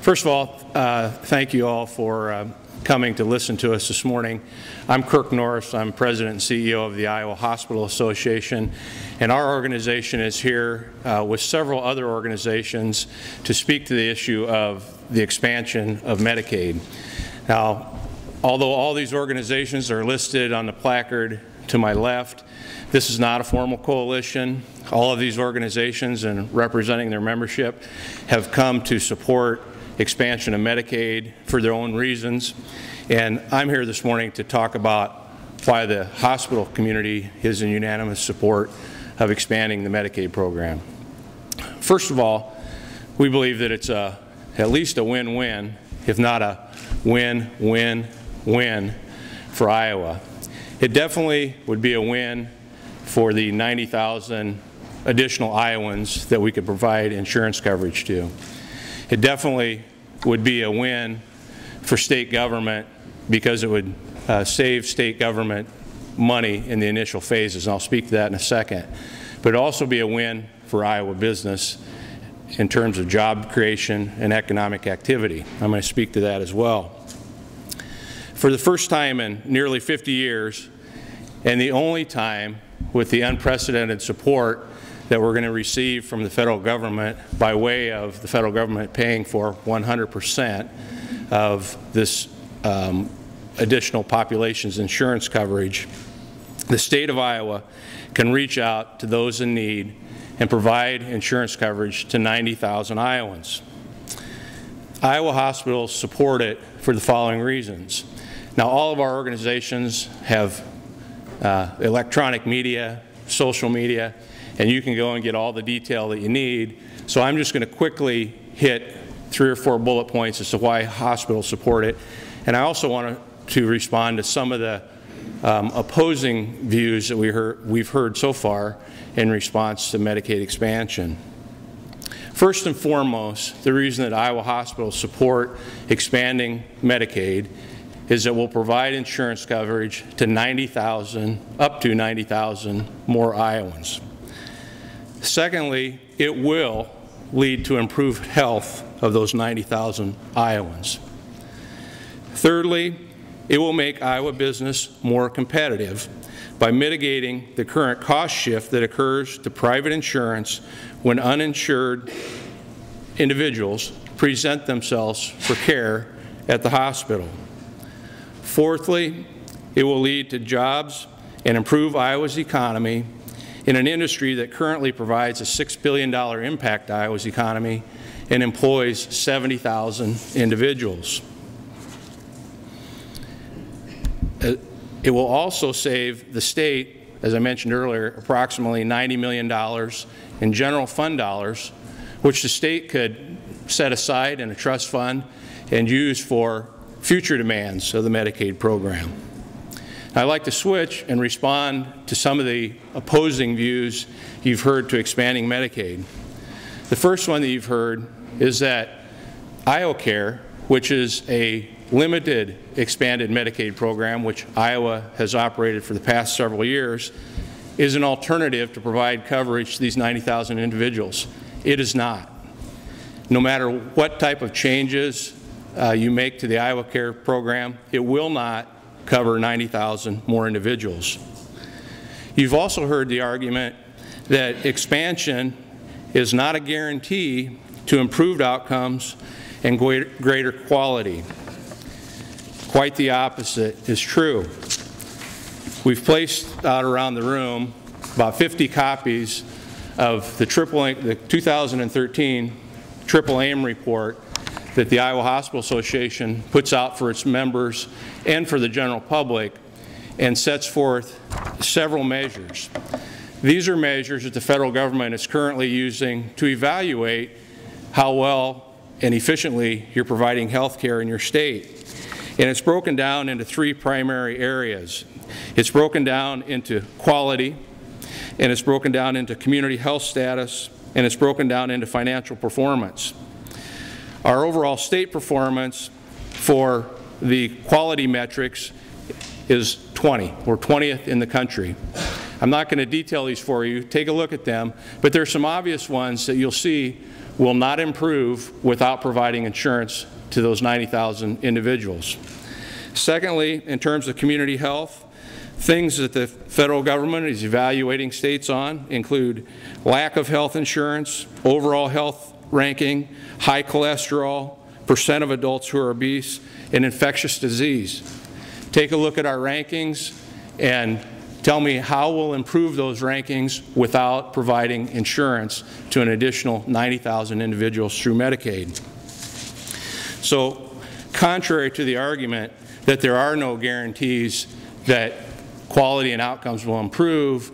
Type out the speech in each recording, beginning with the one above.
First of all, thank you all for coming to listen to us this morning. I'm Kirk Norris. I'm President and CEO of the Iowa Hospital Association, and our organization is here with several other organizations to speak to the issue of the expansion of Medicaid. Now, although all these organizations are listed on the placard to my left, this is not a formal coalition. All of these organizations and representing their membership have come to support expansion of Medicaid for their own reasons. And I'm here this morning to talk about why the hospital community is in unanimous support of expanding the Medicaid program. First of all, we believe that it's at least a win-win, if not a win-win-win for Iowa. It definitely would be a win for the 90,000 additional Iowans that we could provide insurance coverage to. It definitely would be a win for state government because it would save state government money in the initial phases, and I'll speak to that in a second. But it would also be a win for Iowa business in terms of job creation and economic activity. I'm going to speak to that as well. For the first time in nearly 50 years, and the only time with the unprecedented support that we're going to receive from the federal government by way of the federal government paying for 100% of this additional population's insurance coverage, the state of Iowa can reach out to those in need and provide insurance coverage to 90,000 Iowans. Iowa hospitals support it for the following reasons. Now, all of our organizations have electronic media, social media, and you can go and get all the detail that you need. So I'm just going to quickly hit 3 or 4 bullet points as to why hospitals support it. And I also want to respond to some of the opposing views that we've heard so far in response to Medicaid expansion. First and foremost, the reason that Iowa hospitals support expanding Medicaid is that we'll provide insurance coverage to 90,000, up to 90,000 more Iowans. Secondly, it will lead to improved health of those 90,000 Iowans. Thirdly, it will make Iowa business more competitive by mitigating the current cost shift that occurs to private insurance when uninsured individuals present themselves for care at the hospital. Fourthly, it will lead to jobs and improve Iowa's economy in an industry that currently provides a $6 billion impact to Iowa's economy and employs 70,000 individuals. It will also save the state, as I mentioned earlier, approximately $90 million in general fund dollars, which the state could set aside in a trust fund and use for future demands of the Medicaid program. I'd like to switch and respond to some of the opposing views you've heard to expanding Medicaid. The first one that you've heard is that IoCare, which is a limited expanded Medicaid program, which Iowa has operated for the past several years, is an alternative to provide coverage to these 90,000 individuals. It is not. No matter what type of changes you make to the IoCare program, it will not cover 90,000 more individuals. You've also heard the argument that expansion is not a guarantee to improved outcomes and greater quality. Quite the opposite is true. We've placed out around the room about 50 copies of the 2013 Triple Aim report that the Iowa Hospital Association puts out for its members and for the general public, and sets forth several measures. These are measures that the federal government is currently using to evaluate how well and efficiently you're providing health care in your state. And it's broken down into 3 primary areas. It's broken down into quality, and it's broken down into community health status, and it's broken down into financial performance. Our overall state performance for the quality metrics is 20. We're 20th in the country. I'm not going to detail these for you. Take a look at them. But there are some obvious ones that you'll see will not improve without providing insurance to those 90,000 individuals. Secondly, in terms of community health, things that the federal government is evaluating states on include lack of health insurance, overall health ranking, high cholesterol, percent of adults who are obese, and infectious disease. Take a look at our rankings and tell me how we'll improve those rankings without providing insurance to an additional 90,000 individuals through Medicaid. So, contrary to the argument that there are no guarantees that quality and outcomes will improve,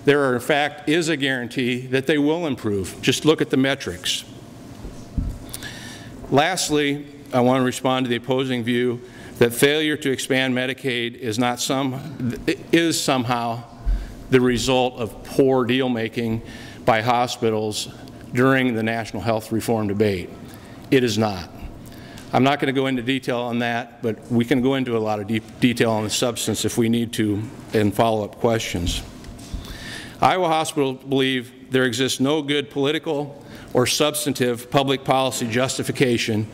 there in fact is a guarantee that they will improve. Just look at the metrics. Lastly, I want to respond to the opposing view that failure to expand Medicaid is somehow the result of poor deal-making by hospitals during the national health reform debate. It is not. I'm not going to go into detail on that, but we can go into a lot of detail on the substance if we need to in follow-up questions. Iowa hospitals believe there exists no good political or substantive public policy justification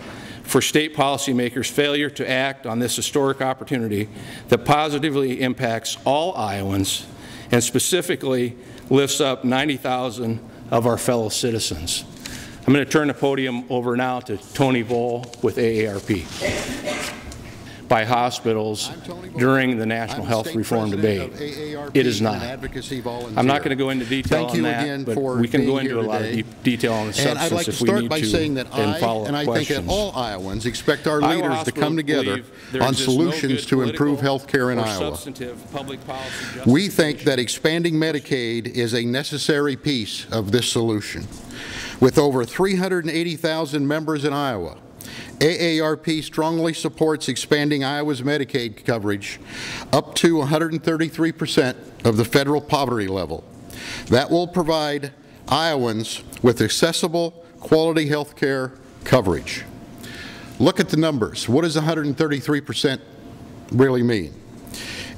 for state policymakers' failure to act on this historic opportunity that positively impacts all Iowans and specifically lifts up 90,000 of our fellow citizens. I'm going to turn the podium over now to Tony Voll with AARP. By hospitals during the national health reform debate. It is not. I'm not going to go into detail on that, but we can go into a lot of detail on the substance if we need to in follow-up questions. I think that all Iowans expect our leaders to come together on solutions to improve health care in Iowa. We think that expanding Medicaid is a necessary piece of this solution. With over 380,000 members in Iowa, AARP strongly supports expanding Iowa's Medicaid coverage up to 133% of the federal poverty level. That will provide Iowans with accessible, quality health care coverage. Look at the numbers. What does 133% really mean?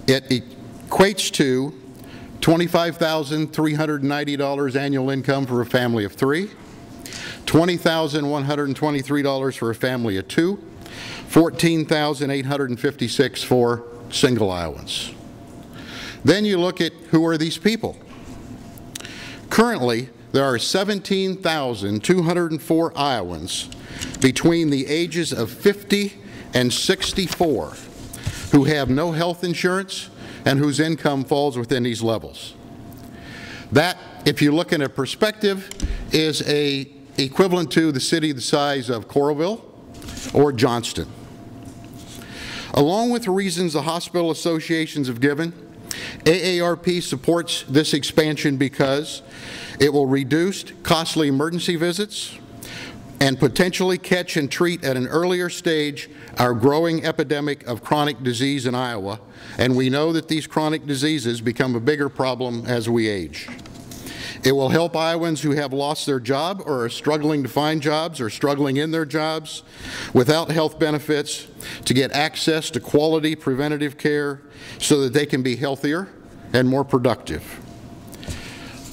It equates to $25,390 annual income for a family of 3, $20,123 for a family of 2, $14,856 for single Iowans. Then you look at who are these people. Currently, there are 17,204 Iowans between the ages of 50 and 64 who have no health insurance and whose income falls within these levels. That, if you look in a perspective, is equivalent to the city the size of Coralville or Johnston. Along with the reasons the hospital associations have given, AARP supports this expansion because it will reduce costly emergency visits and potentially catch and treat at an earlier stage our growing epidemic of chronic disease in Iowa, and we know that these chronic diseases become a bigger problem as we age. It will help Iowans who have lost their job or are struggling to find jobs or struggling in their jobs without health benefits to get access to quality preventative care so that they can be healthier and more productive.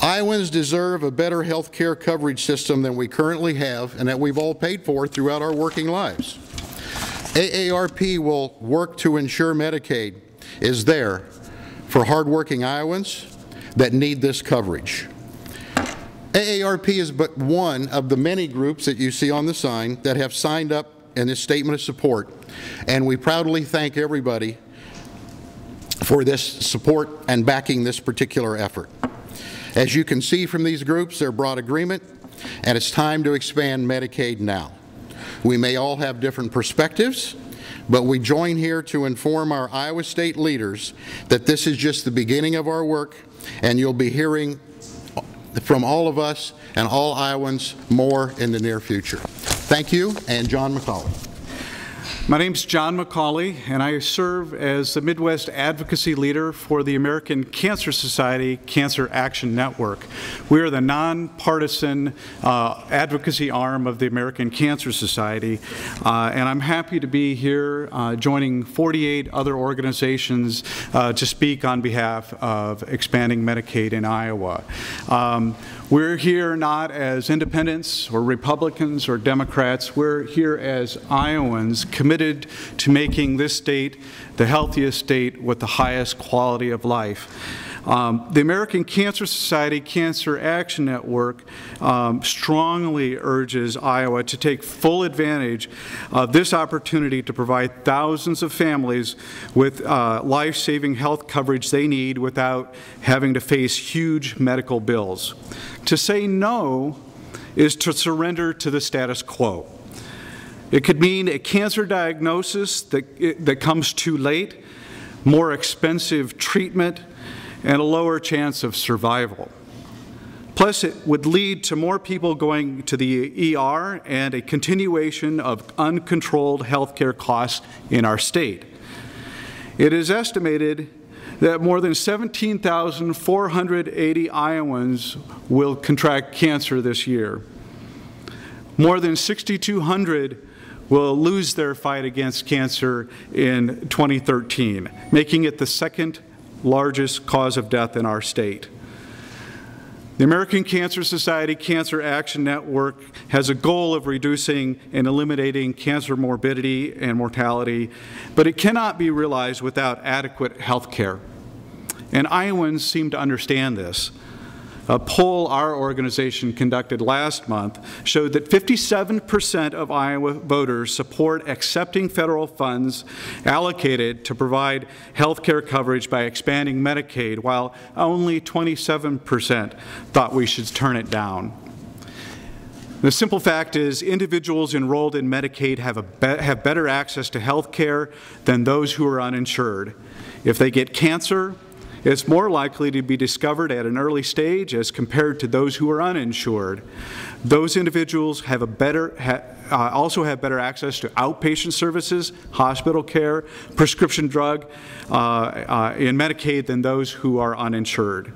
Iowans deserve a better health care coverage system than we currently have and that we've all paid for throughout our working lives. AARP will work to ensure Medicaid is there for hardworking Iowans that need this coverage. AARP is but one of the many groups that you see on the sign that have signed up in this statement of support, and we proudly thank everybody for this support and backing this particular effort. As you can see from these groups, they're broad agreement, and it's time to expand Medicaid now. We may all have different perspectives, but we join here to inform our Iowa State leaders that this is just the beginning of our work, and you'll be hearing from all of us and all Iowans more in the near future. Thank you, and John McCauley. My name's John McCauley, and I serve as the Midwest Advocacy Leader for the American Cancer Society Cancer Action Network. We are the nonpartisan advocacy arm of the American Cancer Society, and I'm happy to be here joining 48 other organizations to speak on behalf of expanding Medicaid in Iowa. We're here not as independents or Republicans or Democrats. We're here as Iowans committed to making this state the healthiest state with the highest quality of life. The American Cancer Society Cancer Action Network strongly urges Iowa to take full advantage of this opportunity to provide thousands of families with life-saving health coverage they need without having to face huge medical bills. To say no is to surrender to the status quo. It could mean a cancer diagnosis that comes too late, more expensive treatment, and a lower chance of survival. Plus, it would lead to more people going to the ER and a continuation of uncontrolled health care costs in our state. It is estimated that more than 17,480 Iowans will contract cancer this year. More than 6,200 will lose their fight against cancer in 2013, making it the second largest cause of death in our state. The American Cancer Society Cancer Action Network has a goal of reducing and eliminating cancer morbidity and mortality, but it cannot be realized without adequate health care. And Iowans seem to understand this. A poll our organization conducted last month showed that 57% of Iowa voters support accepting federal funds allocated to provide health care coverage by expanding Medicaid, while only 27% thought we should turn it down. The simple fact is individuals enrolled in Medicaid have better access to health care than those who are uninsured. If they get cancer, it's more likely to be discovered at an early stage as compared to those who are uninsured. Those individuals have also have better access to outpatient services, hospital care, prescription drug in Medicaid than those who are uninsured.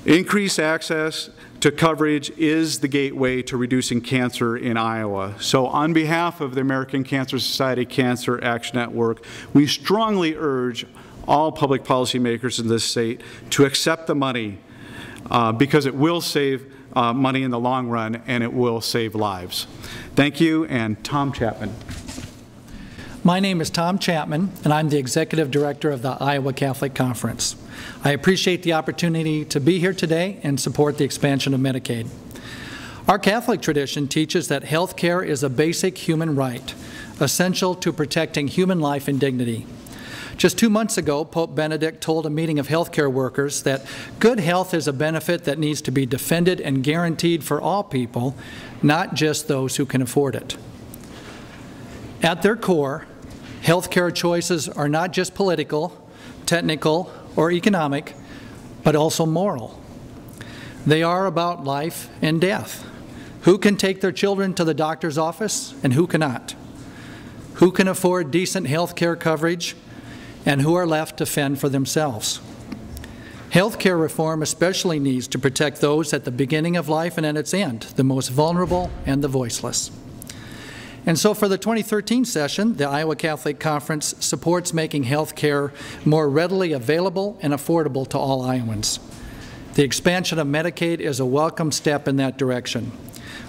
Increased access to coverage is the gateway to reducing cancer in Iowa. So on behalf of the American Cancer Society Cancer Action Network, we strongly urge all public policymakers in this state to accept the money because it will save money in the long run and it will save lives. Thank you, and Tom Chapman. My name is Tom Chapman, and I'm the Executive Director of the Iowa Catholic Conference. I appreciate the opportunity to be here today and support the expansion of Medicaid. Our Catholic tradition teaches that health care is a basic human right, essential to protecting human life and dignity. Just 2 months ago, Pope Benedict told a meeting of healthcare workers that good health is a benefit that needs to be defended and guaranteed for all people, not just those who can afford it. At their core, healthcare choices are not just political, technical, or economic, but also moral. They are about life and death. Who can take their children to the doctor's office and who cannot? Who can afford decent health care coverage and who are left to fend for themselves? Health care reform especially needs to protect those at the beginning of life and at its end, the most vulnerable and the voiceless. And so for the 2013 session, the Iowa Catholic Conference supports making health care more readily available and affordable to all Iowans. The expansion of Medicaid is a welcome step in that direction.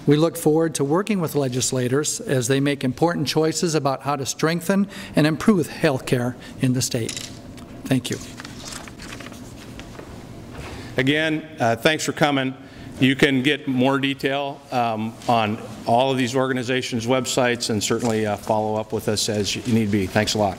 We look forward to working with legislators as they make important choices about how to strengthen and improve health care in the state. Thank you. Again, thanks for coming. You can get more detail on all of these organizations' websites and certainly follow up with us as you need be. Thanks a lot.